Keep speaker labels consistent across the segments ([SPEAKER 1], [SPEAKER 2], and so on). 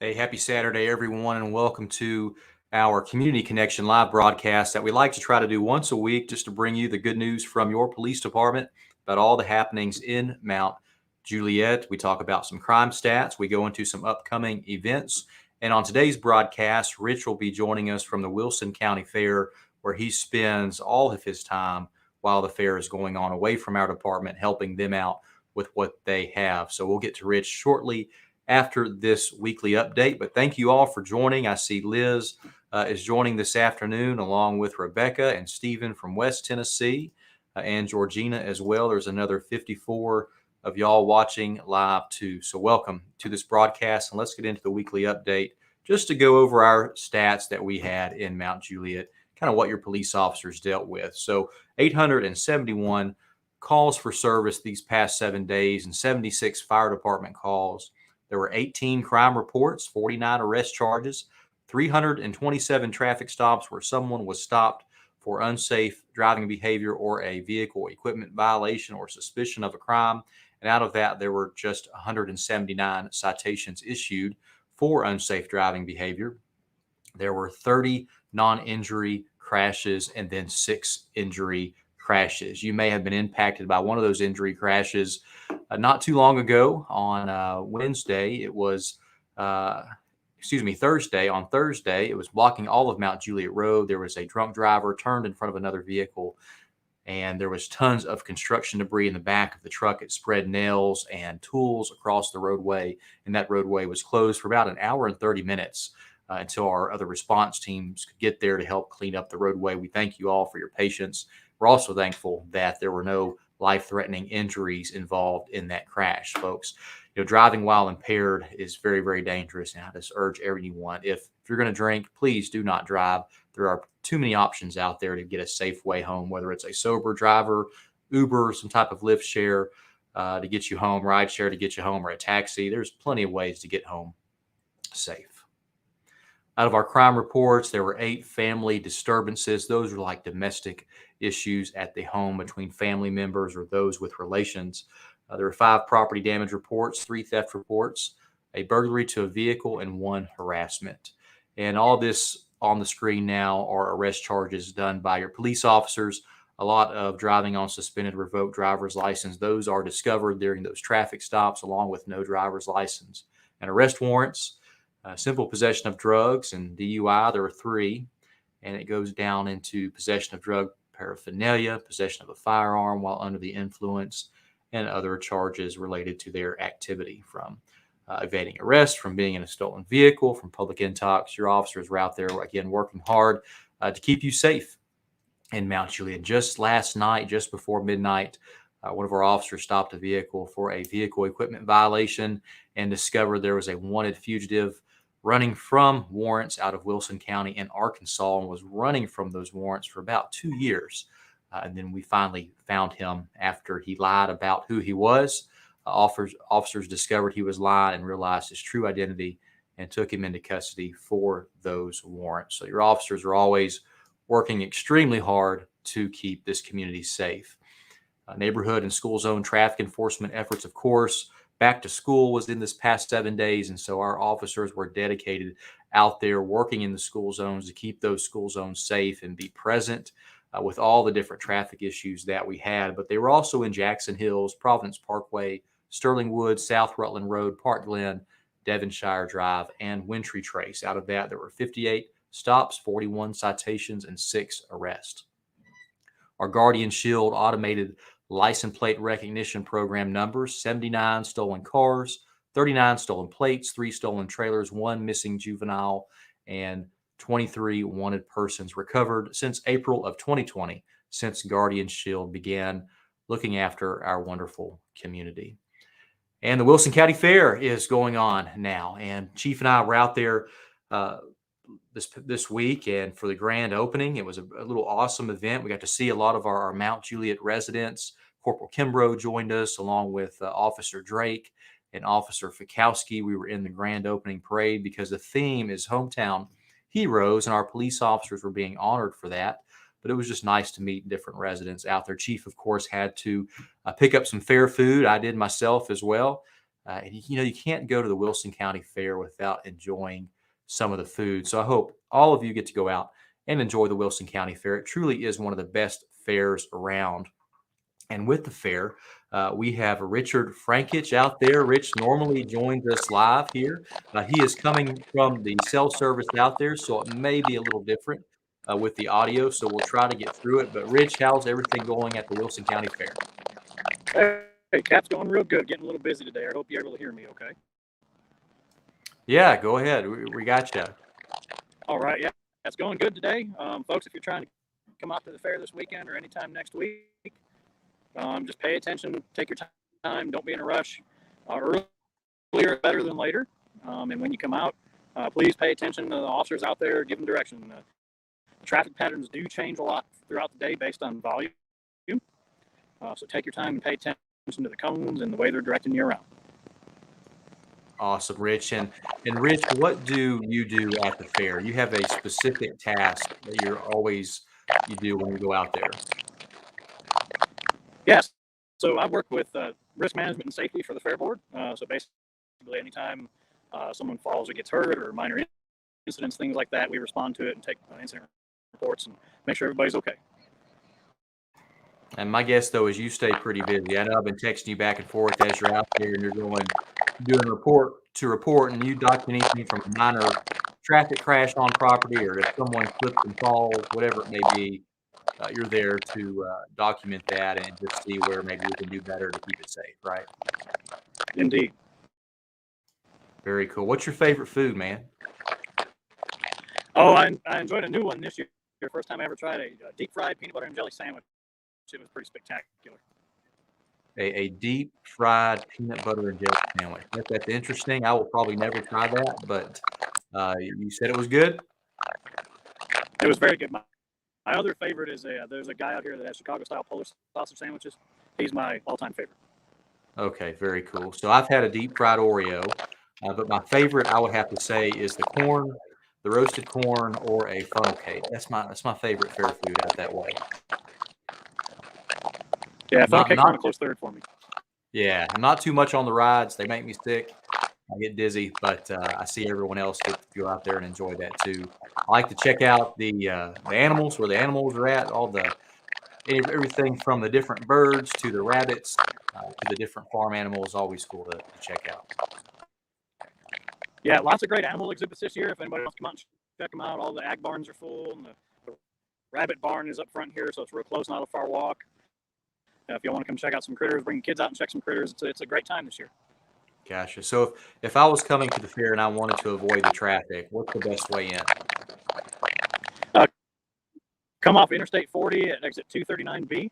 [SPEAKER 1] Hey, happy Saturday, everyone, and welcome to our Community Connection live broadcast that we like to try to do once a week just to bring you the good news from your police department about all the happenings in Mount Juliet. We talk about some crime stats, we go into some upcoming events, and on today's broadcast, Rich will be joining us from the Wilson County Fair, where he spends all of his time while the fair is going on away from our department, helping them out with what they have. So we'll get to Rich shortly after this weekly update. But thank you all for joining. I see Liz is joining this afternoon, along with Rebecca and Stephen from West Tennessee, and Georgina as well. There's another 54 of y'all watching live too. So welcome to this broadcast, and let's get into the weekly update just to go over our stats that we had in Mount Juliet, kind of what your police officers dealt with. So 871 calls for service these past 7 days and 76 fire department calls. There were 18 crime reports, 49 arrest charges, 327 traffic stops where someone was stopped for unsafe driving behavior or a vehicle equipment violation or suspicion of a crime. And out of that, there were just 179 citations issued for unsafe driving behavior. There were 30 non-injury crashes and then 6 injury crashes. You may have been impacted by one of those injury crashes not too long ago on Wednesday. It was, Thursday. On Thursday, it was blocking all of Mount Juliet Road. There was a drunk driver turned in front of another vehicle, and there was tons of construction debris in the back of the truck. It spread nails and tools across the roadway, and that roadway was closed for about an hour and 30 minutes until our other response teams could get there to help clean up the roadway. We thank you all for your patience. We're also thankful that there were no life-threatening injuries involved in that crash, folks. Driving while impaired is very, very dangerous. And I just urge everyone, if you're going to drink, please do not drive. There are too many options out there to get a safe way home, whether it's a sober driver, Uber, some type of Lyft share to get you home, ride share to get you home, or a taxi. There's plenty of ways to get home safe. Out of our crime reports, there were 8 family disturbances. Those are like domestic issues at the home between family members or those with relations. There were 5 property damage reports, 3 theft reports, a burglary to a vehicle, and 1 harassment. And all this on the screen now are arrest charges done by your police officers. A lot of driving on suspended, revoked driver's license. Those are discovered during those traffic stops, along with no driver's license. And arrest warrants. Simple possession of drugs and DUI, there were 3, and it goes down into possession of drug paraphernalia, possession of a firearm while under the influence, and other charges related to their activity, from evading arrest, from being in a stolen vehicle, from public intox. Your officers were out there, again, working hard to keep you safe in Mount Juliet. Just last night, just before midnight, one of our officers stopped a vehicle for a vehicle equipment violation and discovered there was a wanted fugitive running from warrants out of Wilson County in Arkansas, and was running from those warrants for about 2 years. And then we finally found him after he lied about who he was. Officers discovered he was lying and realized his true identity and took him into custody for those warrants. So your officers are always working extremely hard to keep this community safe. Neighborhood and school zone traffic enforcement efforts, of course. Back to school was in this past 7 days, and so our officers were dedicated out there working in the school zones to keep those school zones safe and be present with all the different traffic issues that we had. But they were also in Jackson Hills, Providence Parkway, Sterling Woods, South Rutland Road, Park Glen, Devonshire Drive, and Wintry Trace. Out of that, there were 58 stops, 41 citations, and 6 arrests. Our Guardian Shield automated license plate recognition program numbers: 79 stolen cars, 39 stolen plates, 3 stolen trailers, 1 missing juvenile, and 23 wanted persons recovered since April of 2020, since Guardian Shield began looking after our wonderful community. And the Wilson County Fair is going on now, and Chief and I were out there this week, and for the grand opening, it was a little awesome event. We got to see a lot of our Mount Juliet residents. Corporal Kimbrough joined us, along with Officer Drake and Officer Fikowski. We were in the grand opening parade because the theme is hometown heroes, and our police officers were being honored for that. But it was just nice to meet different residents out there. Chief, of course, had to pick up some fair food. I did myself as well. And you can't go to the Wilson County Fair without enjoying some of the food. So I hope all of you get to go out and enjoy the Wilson County Fair. It truly is one of the best fairs around. And with the fair, we have Richard Frankich out there. Rich normally joins us live here. He is coming from the cell service out there, so it may be a little different with the audio. So we'll try to get through it. But Rich, how's everything going at the Wilson County Fair?
[SPEAKER 2] Hey, Cap's going real good. Getting a little busy today. I hope you're able to hear me okay.
[SPEAKER 1] Yeah, go ahead. We got you.
[SPEAKER 2] All right, yeah, it's going good today. Folks, if you're trying to come out to the fair this weekend or anytime next week, just pay attention, take your time, don't be in a rush. Earlier is better than later. And when you come out, please pay attention to the officers out there, give them direction. The traffic patterns do change a lot throughout the day based on volume. So take your time and pay attention to the cones and the way they're directing you around.
[SPEAKER 1] Awesome, Rich. And Rich, what do you do at the fair? You have a specific task that you do when you go out there.
[SPEAKER 2] Yes. So I work with risk management and safety for the fair board. So basically, anytime someone falls or gets hurt or minor incidents, things like that, we respond to it and take incident reports and make sure everybody's okay.
[SPEAKER 1] And my guess, though, is you stay pretty busy. I know I've been texting you back and forth as you're out there and you're doing report to report, and you document anything from a minor traffic crash on property or if someone slips and falls, whatever it may be. You're there to document that and just see where maybe we can do better to keep it safe, right?
[SPEAKER 2] Indeed.
[SPEAKER 1] Very cool. What's your favorite food, man?
[SPEAKER 2] Oh, I enjoyed a new one this year. First time I ever tried a deep fried peanut butter and jelly sandwich. It was pretty spectacular.
[SPEAKER 1] A deep fried peanut butter and jelly sandwich. That's interesting. I will probably never try that, but you said it was good?
[SPEAKER 2] It was very good. My other favorite is there's a guy out here that has Chicago-style Polish sausage sandwiches. He's my all-time favorite.
[SPEAKER 1] Okay, very cool. So I've had a deep fried Oreo, but my favorite I would have to say is the corn, the roasted corn, or a funnel cake. That's my favorite fair food out that way.
[SPEAKER 2] Yeah, funnel cake's a close third for me.
[SPEAKER 1] Yeah, I'm not too much on the rides. They make me sick. I get dizzy, but I see everyone else get to go out there and enjoy that too. I like to check out the animals, where the animals are at, everything from the different birds to the rabbits to the different farm animals. Always cool to check out.
[SPEAKER 2] Yeah, lots of great animal exhibits this year. If anybody wants to come out and check them out, all the ag barns are full, and the rabbit barn is up front here, so it's real close, not a far walk. If you want to come check out some critters, bring kids out and check some critters. It's a great time this year.
[SPEAKER 1] Gotcha. So if I was coming to the fair and I wanted to avoid the traffic, what's the best way in?
[SPEAKER 2] Come off Interstate 40 at exit 239B,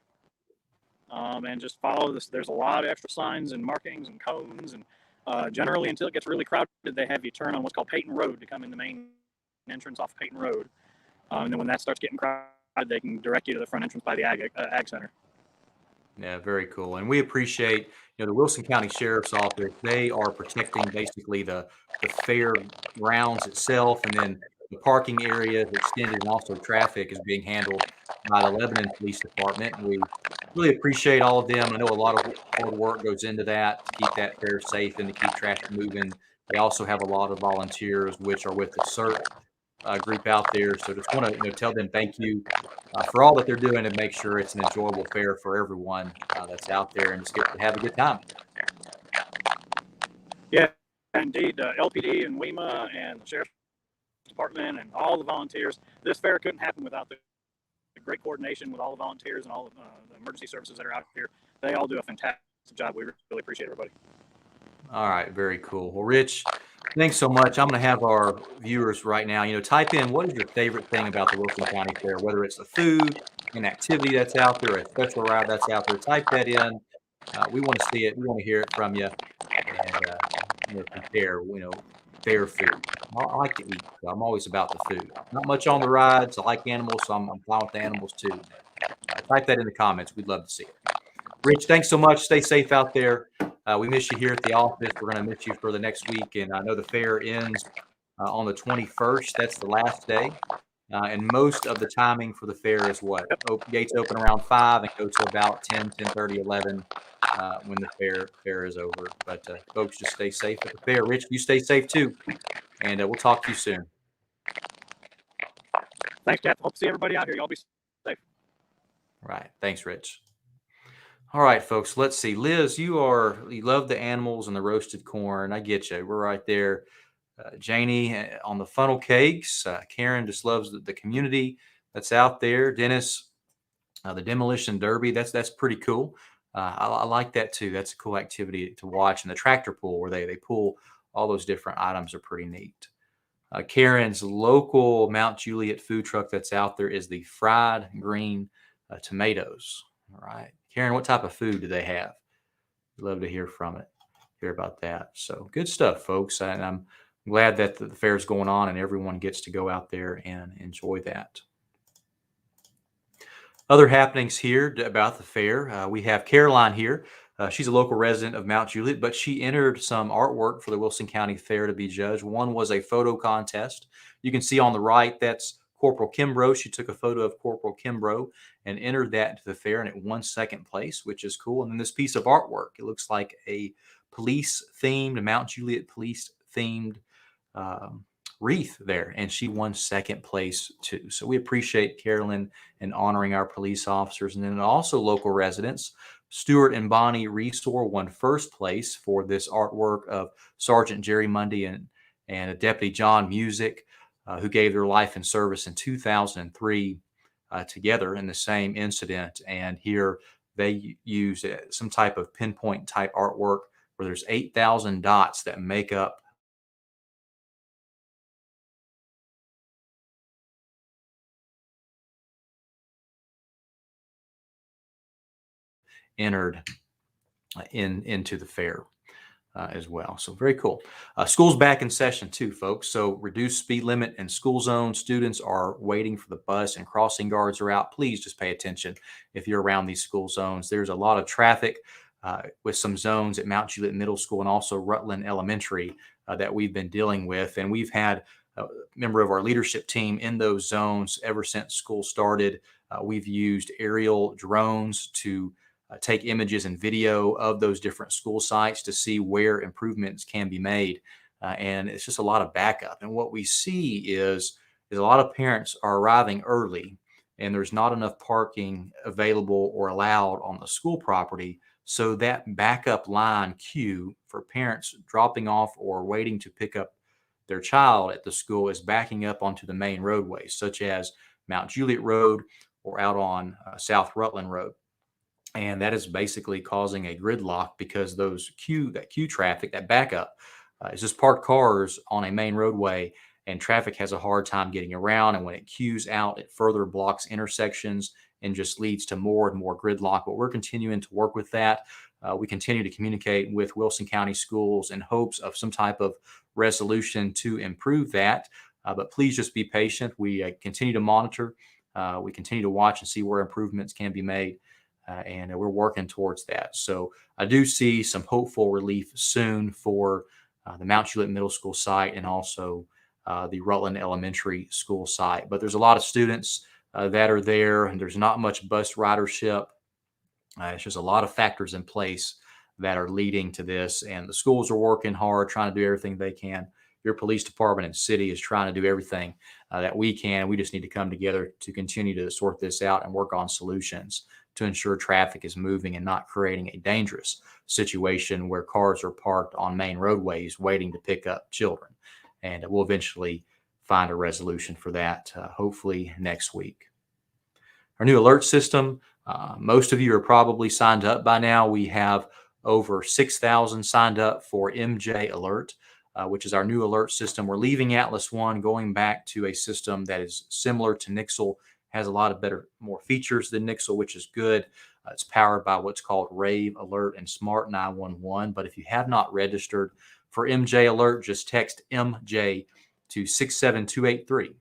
[SPEAKER 2] and just follow this. There's a lot of extra signs and markings and cones, and generally until it gets really crowded, they have you turn on what's called Peyton Road to come in the main entrance off Peyton Road. And then when that starts getting crowded, they can direct you to the front entrance by the Ag Center.
[SPEAKER 1] Yeah, very cool. And we appreciate, the Wilson County Sheriff's Office. They are protecting basically the fair grounds itself, and then the parking area is extended, and also traffic is being handled by the Lebanon Police Department. And we really appreciate all of them. I know a lot of hard work goes into that to keep that fair safe and to keep traffic moving. They also have a lot of volunteers, which are with the CERT group out there. So just want to tell them thank you for all that they're doing to make sure it's an enjoyable fair for everyone that's out there and just get to have a good time.
[SPEAKER 2] Yeah, indeed. LPD and WEMA and the Sheriff's Department and all the volunteers. This fair couldn't happen without the great coordination with all the volunteers and all of the emergency services that are out here. They all do a fantastic job. We really appreciate everybody.
[SPEAKER 1] All right, very cool. Well, Rich, thanks so much. I'm going to have our viewers right now, type in what is your favorite thing about the Wilson County Fair, whether it's the food, an activity that's out there, a special ride that's out there. Type that in. We want to see it. We want to hear it from you. And compare, fair food. I like to eat, so I'm always about the food. Not much on the rides. I like animals, so I'm fine with the animals too. Type that in the comments. We'd love to see it. Rich, thanks so much. Stay safe out there. We miss you here at the office. We're going to miss you for the next week. And I know the fair ends on the 21st. That's the last day. And most of the timing for the fair is what? Gates open around 5 and go to about 10, 10:30, 11 when the fair is over. But folks, just stay safe at the fair. Rich, you stay safe too. And we'll talk to you soon.
[SPEAKER 2] Thanks, Jeff. Hope to see everybody out here. Y'all be safe.
[SPEAKER 1] Right. Thanks, Rich. All right, folks, let's see. Liz, you love the animals and the roasted corn. I get you. We're right there. Janie on the funnel cakes. Karen just loves the community that's out there. Dennis, the demolition derby. That's pretty cool. I like that too. That's a cool activity to watch. And the tractor pull where they pull all those different items are pretty neat. Karen's local Mount Juliet food truck that's out there is the fried green tomatoes. All right. Karen, what type of food do they have? Love to hear about that. So good stuff, folks. And I'm glad that the fair is going on and everyone gets to go out there and enjoy that. Other happenings here about the fair. We have Carolyn here. She's a local resident of Mount Juliet, but she entered some artwork for the Wilson County Fair to be judged. One was a photo contest. You can see on the right, that's Corporal Kimbrough. She took a photo of Corporal Kimbrough and entered that into the fair, and it won second place, which is cool. And then this piece of artwork, it looks like a police-themed, Mount Juliet police-themed wreath there, and she won second place too. So we appreciate Carolyn and honoring our police officers. And then also local residents, Stuart and Bonnie Resor won first place for this artwork of Sergeant Jerry Mundy and Deputy John Music, who gave their life in service in 2003 together in the same incident. And here they use some type of pinpoint type artwork where there's 8,000 dots that make up entered into the fair as well. So very cool. School's back in session too, folks. So reduced speed limit and school zone. Students are waiting for the bus and crossing guards are out. Please just pay attention if you're around these school zones. There's a lot of traffic with some zones at Mount Juliet Middle School and also Rutland Elementary that we've been dealing with. And we've had a member of our leadership team in those zones ever since school started. We've used aerial drones to take images and video of those different school sites to see where improvements can be made. And it's just a lot of backup. And what we see is a lot of parents are arriving early and there's not enough parking available or allowed on the school property. So that backup line queue for parents dropping off or waiting to pick up their child at the school is backing up onto the main roadways, such as Mount Juliet Road or out on South Rutland Road. And that is basically causing a gridlock because that queue traffic, that backup, is just parked cars on a main roadway, and traffic has a hard time getting around. And when it queues out, it further blocks intersections and just leads to more and more gridlock. But we're continuing to work with that. We continue to communicate with Wilson County Schools in hopes of some type of resolution to improve that. But please just be patient. We continue to monitor. We continue to watch and see where improvements can be made. And we're working towards that. So I do see some hopeful relief soon for the Mount Juliet Middle School site and also the Rutland Elementary School site. But there's a lot of students that are there, and there's not much bus ridership. It's just a lot of factors in place that are leading to this. And the schools are working hard, trying to do everything they can. Your police department and city is trying to do everything that we can. We just need to come together to continue to sort this out and work on solutions to ensure traffic is moving and not creating a dangerous situation where cars are parked on main roadways waiting to pick up children. And we'll eventually find a resolution for that, hopefully next week. Our new alert system, most of you are probably signed up by now. We have over 6,000 signed up for MJ Alert, which is our new alert system. We're leaving Atlas One, going back to a system that is similar to Nixle, has a lot of more features than Nixle, which is good. It's powered by what's called Rave Alert and Smart 911. But if you have not registered for MJ Alert, just text MJ to 67283.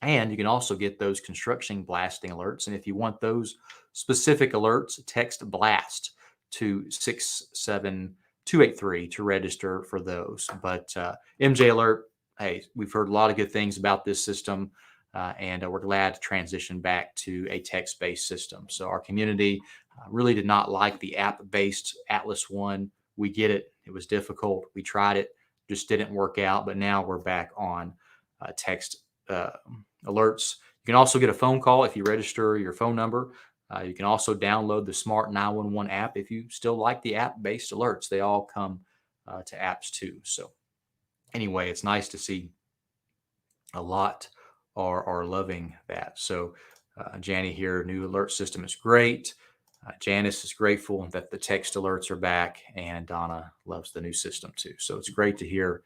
[SPEAKER 1] And you can also get those construction blasting alerts. And if you want those specific alerts, text BLAST to 67283 to register for those. But MJ Alert, hey, we've heard a lot of good things about this system. and we're glad to transition back to a text-based system. So our community really did not like the app-based Atlas one. We get it. It was difficult. We tried it, just didn't work out. But now we're back on text alerts. You can also get a phone call if you register your phone number. You can also download the Smart 911 app if you still like the app-based alerts. They all come to apps too. So anyway, it's nice to see a lot are loving that. So Janie here, new alert system is great. Janice is grateful that the text alerts are back, and Donna loves the new system too. So it's great to hear.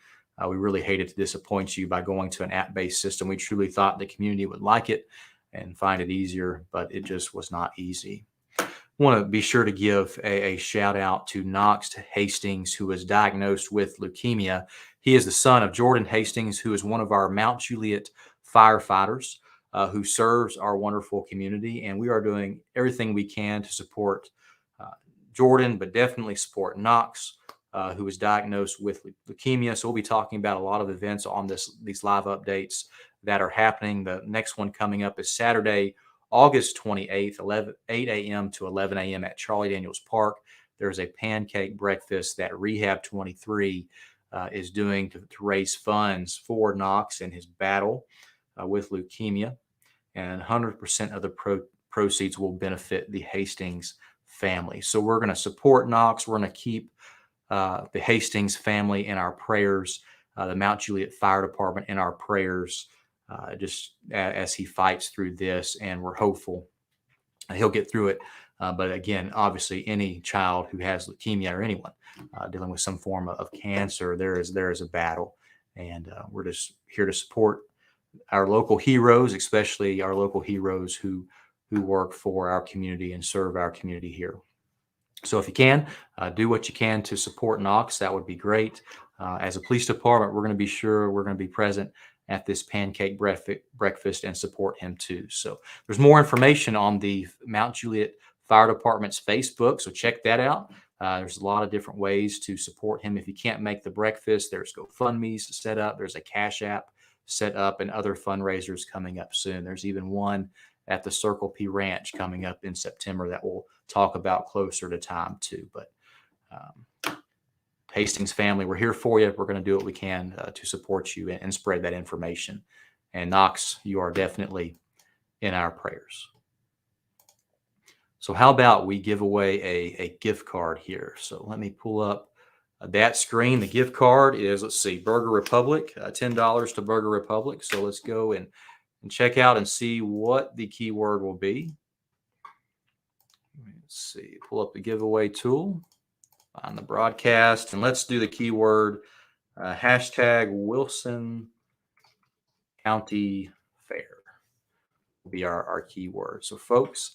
[SPEAKER 1] We really hated to disappoint you by going to an app-based system. We truly thought the community would like it and find it easier, but it just was not easy. I want to be sure to give a shout out to Knox Hastings, who was diagnosed with leukemia. He is the son of Jordan Hastings, who is one of our Mount Juliet firefighters who serves our wonderful community. And we are doing everything we can to support Jordan, but definitely support Knox, who was diagnosed with leukemia. So we'll be talking about a lot of events on these live updates that are happening. The next one coming up is Saturday, August 28th, 8 a.m. to 11 a.m. at Charlie Daniels Park. There's a pancake breakfast that Rehab 23 is doing to raise funds for Knox in his battle with leukemia. And 100% of the proceeds will benefit the Hastings family. So we're going to support Knox. We're going to keep the Hastings family in our prayers, the Mount Juliet Fire Department in our prayers, just as he fights through this. And we're hopeful he'll get through it. But again, obviously, any child who has leukemia or anyone dealing with some form of cancer, there is a battle. And we're just here to support our local heroes, especially our local heroes who work for our community and serve our community here. So if you can, do what you can to support Knox. That would be great. As a police department, we're going to be sure we're going to be present at this pancake breakfast and support him too. So there's more information on the Mount Juliet Fire Department's Facebook, so check that out. There's a lot of different ways to support him. If you can't make the breakfast, there's GoFundMe's set up. There's a Cash App set up and other fundraisers coming up soon. There's even one at the Circle P Ranch coming up in September that we'll talk about closer to time too. But Hastings family, we're here for you. We're going to do what we can to support you and spread that information. And Knox, you are definitely in our prayers. So how about we give away a gift card here? So let me pull up that screen. The gift card is, let's see, Burger Republic, $10 to Burger Republic. So let's go and check out and see what the keyword will be. Let's see, pull up the giveaway tool on the broadcast, and let's do the keyword hashtag Wilson County Fair will be our keyword. So folks,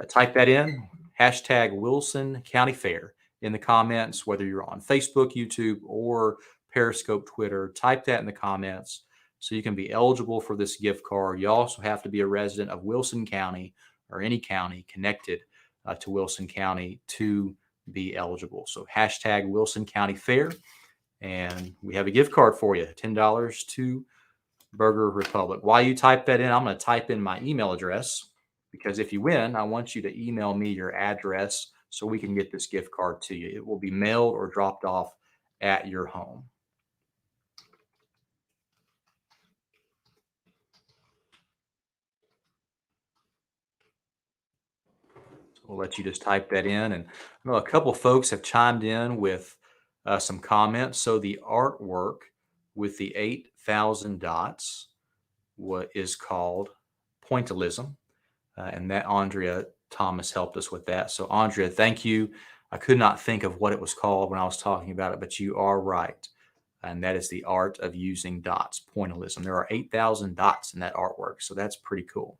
[SPEAKER 1] type that in, hashtag Wilson County Fair in the comments, whether you're on Facebook, YouTube, or Periscope, Twitter. Type that in the comments so you can be eligible for this gift card. You also have to be a resident of Wilson County or any county connected to Wilson County to be eligible. So hashtag Wilson County Fair. And we have a gift card for you, $10 to Burger Republic. While you type that in, I'm going to type in my email address, because if you win, I want you to email me your address so we can get this gift card to you. It will be mailed or dropped off at your home. We'll let you just type that in. And I know a couple folks have chimed in with some comments. So the artwork with the 8,000 dots, what is called pointillism, and that Andrea Thomas helped us with that. So Andrea, thank you. I could not think of what it was called when I was talking about it, but you are right. And that is the art of using dots, pointillism. There are 8,000 dots in that artwork. So that's pretty cool.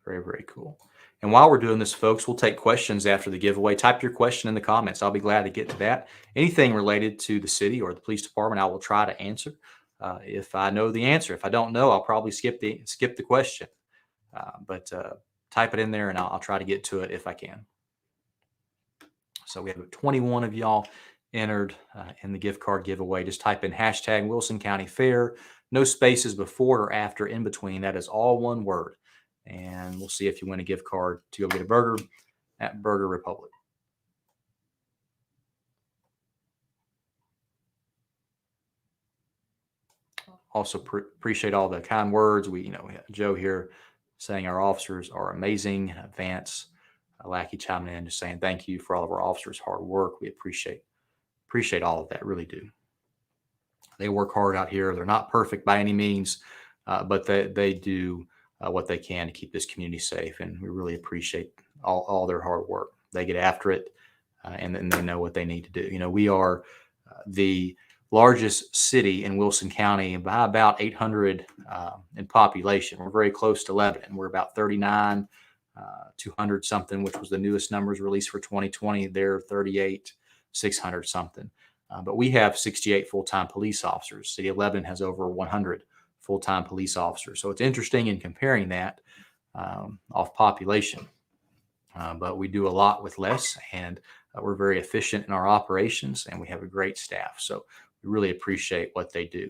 [SPEAKER 1] Very, very cool. And while we're doing this, folks, we'll take questions after the giveaway. Type your question in the comments. I'll be glad to get to that. Anything related to the city or the police department, I will try to answer. If I know the answer. If I don't know, I'll probably skip the question. But type it in there, and I'll try to get to it if I can. So we have 21 of y'all entered in the gift card giveaway. Just type in hashtag Wilson County Fair. no spaces before or after in between. That is all one word. And we'll see if you win a gift card to go get a burger at Burger Republic. Also appreciate all the kind words. We have Joe here saying our officers are amazing. Vance Lackey chiming in, just saying thank you for all of our officers' hard work. We appreciate all of that, really do. They work hard out here. They're not perfect by any means, but they do what they can to keep this community safe, and we really appreciate all their hard work. They get after it, and then they know what they need to do. We are the largest city in Wilson County by about 800 in population. We're very close to Lebanon. We're about 39, 200 something, which was the newest numbers released for 2020. They're 38, 600 something. But we have 68 full-time police officers. City of Lebanon has over 100 full-time police officers. So it's interesting in comparing that off population. But we do a lot with less, and we're very efficient in our operations, and we have a great staff. So we really appreciate what they do.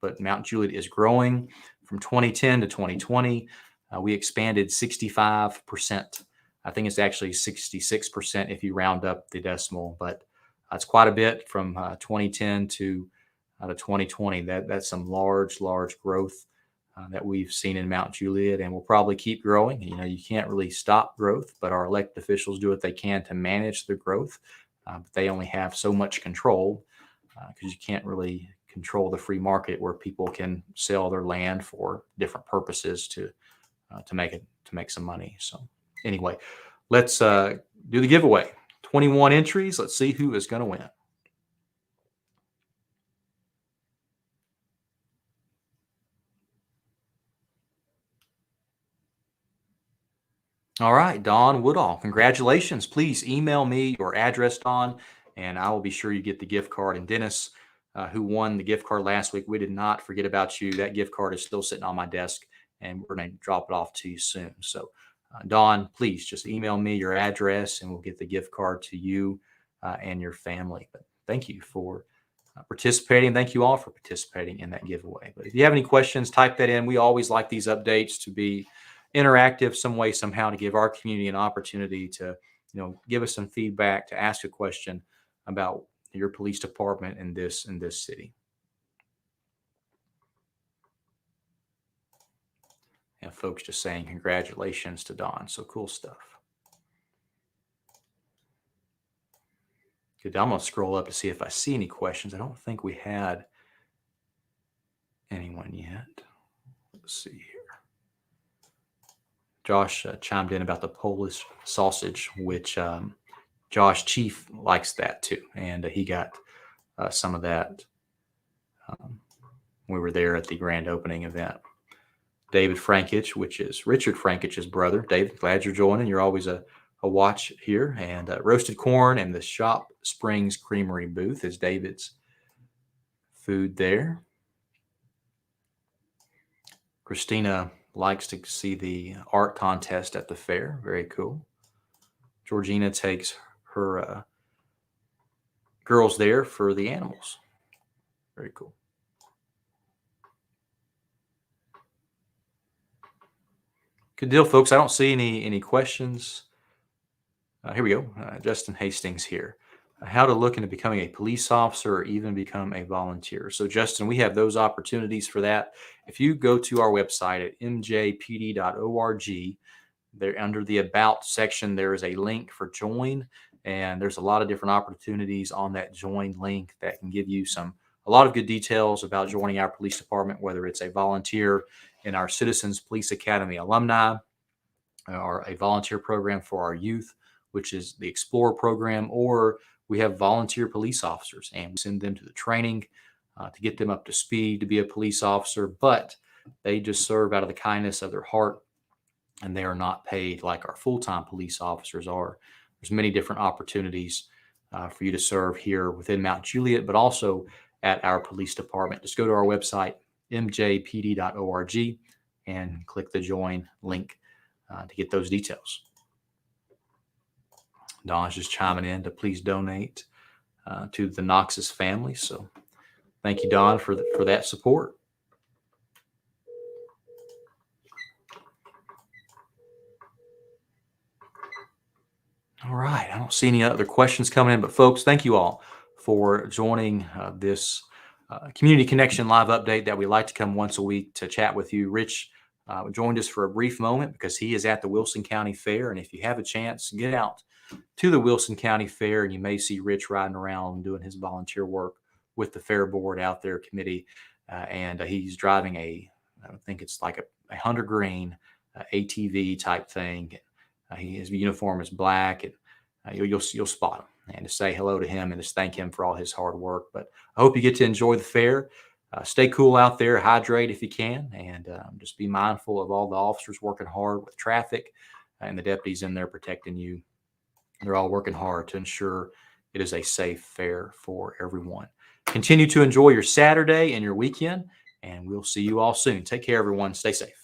[SPEAKER 1] But Mount Juliet is growing from 2010 to 2020. We expanded 65%. I think it's actually 66% if you round up the decimal, but it's quite a bit from 2010 to 2020. That's some large growth that we've seen in Mount Juliet, and we'll probably keep growing. You can't really stop growth, but our elected officials do what they can to manage the growth. But they only have so much control because you can't really control the free market where people can sell their land for different purposes to make some money. So anyway, let's do the giveaway. 21 entries. Let's see who is going to win. All right, Dawn Woodall, congratulations. Please email me your address, Dawn, and I will be sure you get the gift card. And Dennis, who won the gift card last week, we did not forget about you. That gift card is still sitting on my desk, and we're going to drop it off to you soon. So, Dawn, please just email me your address, and we'll get the gift card to you and your family. But thank you for participating. Thank you all for participating in that giveaway. But if you have any questions, type that in. We always like these updates to be interactive some way, somehow, to give our community an opportunity to, give us some feedback, to ask a question about your police department in this city. And folks just saying congratulations to Dawn. So cool stuff. Good. I'm going to scroll up to see if I see any questions. I don't think we had anyone yet. Let's see here. Josh chimed in about the Polish sausage, which Josh Chief likes that too. And he got some of that. We were there at the grand opening event. David Frankich, which is Richard Frankich's brother. David, glad you're joining. You're always a watch here. And roasted corn and the Shop Springs Creamery booth is David's food there. Christina likes to see the art contest at the fair. Very cool. Georgina takes her girls there for the animals. Very cool. Good deal, folks. I don't see any questions. Here we go. Justin Hastings here. How to look into becoming a police officer or even become a volunteer. So, Justin, we have those opportunities for that. If you go to our website at mjpd.org, there under the About section, there is a link for Join, and there's a lot of different opportunities on that Join link that can give you a lot of good details about joining our police department, whether it's a volunteer in our Citizens Police Academy alumni or a volunteer program for our youth, which is the Explorer program, or we have volunteer police officers, and we send them to the training to get them up to speed to be a police officer, but they just serve out of the kindness of their heart, and they are not paid like our full-time police officers are. There's many different opportunities for you to serve here within Mount Juliet, but also at our police department. Just go to our website, mjpd.org, and click the Join link to get those details. Don's just chiming in to please donate to the Knox's family. So thank you, Don, for that support. All right. I don't see any other questions coming in, but folks, thank you all for joining this Community Connection live update that we like to come once a week to chat with you. Rich joined us for a brief moment because he is at the Wilson County Fair. And if you have a chance, get out to the Wilson County Fair, and you may see Rich riding around doing his volunteer work with the Fair Board out there committee. And he's driving I think it's like a hunter green ATV type thing. His uniform is black, and you'll spot him. And to say hello to him and just thank him for all his hard work. But I hope you get to enjoy the fair. Stay cool out there, hydrate if you can, and just be mindful of all the officers working hard with traffic and the deputies in there protecting you. They're all working hard to ensure it is a safe fair for everyone. Continue to enjoy your Saturday and your weekend, and we'll see you all soon. Take care, everyone. Stay safe.